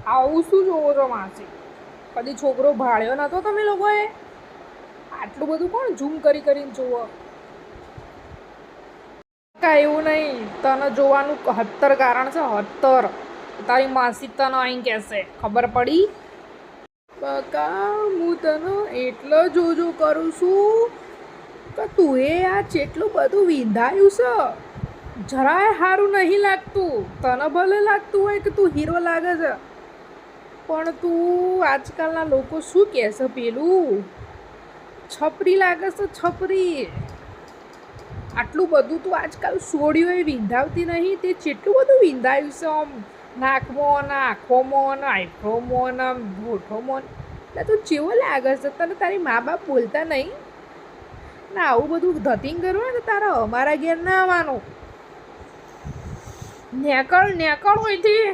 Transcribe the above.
આવું શું જોવો છો માસી? કદી છોકરો ભાળ્યો નતો તમે લોકોએ? આટલું બધું કોણ ઝૂમ કરી કરીને જોવો? કાંઈ એવું નહીં, તને જોવાનું 70 કારણ છે, 70. તારી માસી તને અહીં કહેશે, ખબર પડી? બકા હું તને એટલે જોજો કરું છું કે તું આ જેટલું બધું વિંધાયું છે જરાય સારું નહીં લાગતું. તને ભલે લાગતું હોય કે તું હીરો લાગે છે, પણ તું આજકાલના લોકો શું કહેશે પેલું છપરી લાગે છે, છપરી. આટલું બધું તું આજકાલ સોડિયો એ વિંધાવતી નહીં, તે જેટલું બધું વિંધાયું છે આમ નાકમાં, આંખોમાં, આઈબ્રોમાં, હોઠોમાં. એટલે તું ચેવો લાગે છે? તને તારી મા બાપ બોલતા નહીં ને? આવું બધું ધતિંગ કરવું હોય ને તારા અમારા ઘેર ના આવવાનું. નેકળ નેકળ હોયથી.